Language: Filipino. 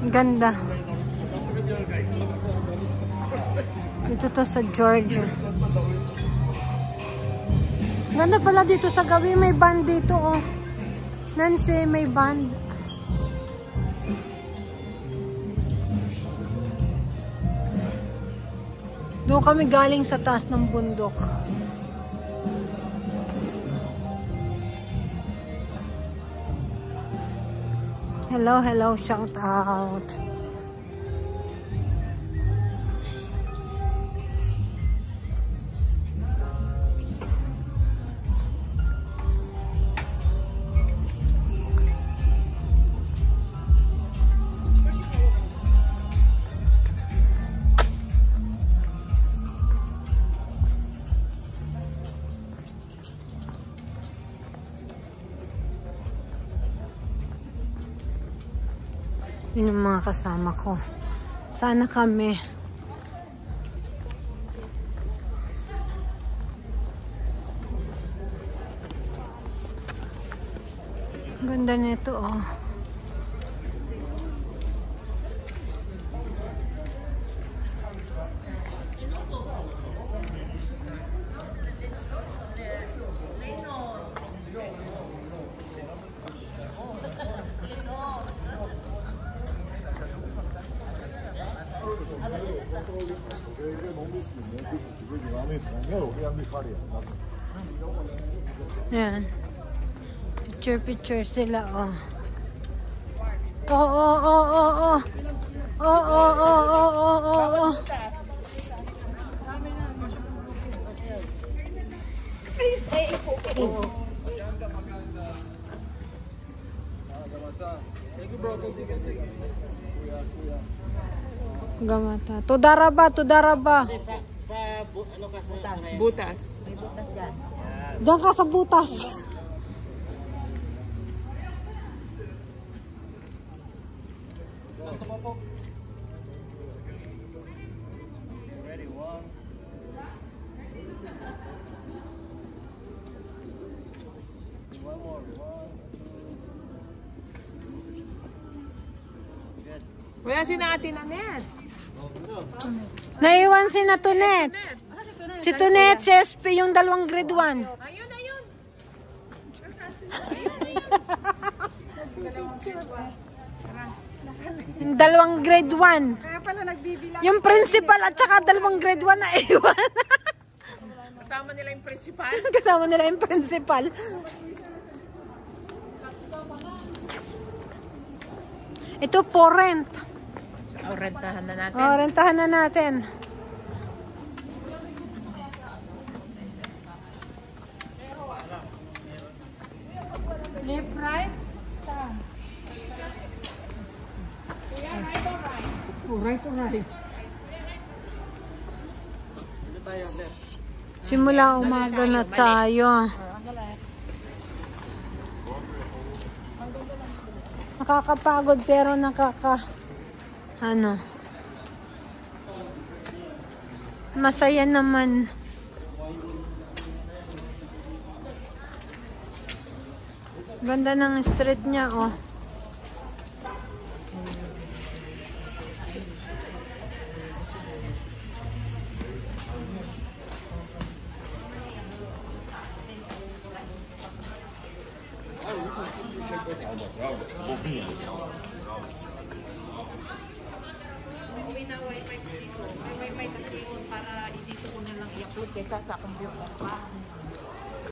Ganda. Dito to sa Georgia. Ganda pala dito sa gabi. May band dito, oh. Nancy, may band. Doon kami galing sa taas ng bundok. Hello, hello, shout out. Yun yung mga kasama ko. Sana kami. Ganda nito, oh. Yan. Picture sila, oh. Oh. Gamata. Tudaraba. Sa ano ka sa butas. May butas dyan. Diyan ka sa butas. ready one. One more. One. Good. Wala si Ate Nanet. Naiwan si na Tunet. Si Tunet, si SP, yung dalawang grade 1. Ayun. Yung dalawang grade 1. Kaya pala nagbibilang. Yung principal at saka dalawang grade 1 na iwan. Kasama nila yung principal. Kasama nila yung principal. Ito po rent. O, rentahan na natin. Oh, rentahan na natin. Left, right? Saan? Right. Simula umaga na tayo. Nakakapagod pero masaya naman. Ganda ng street niya, oh. Uwi na wifi ko dito. May wifi kasi yun para dito ko na lang i-upload kaysa sa computer pa.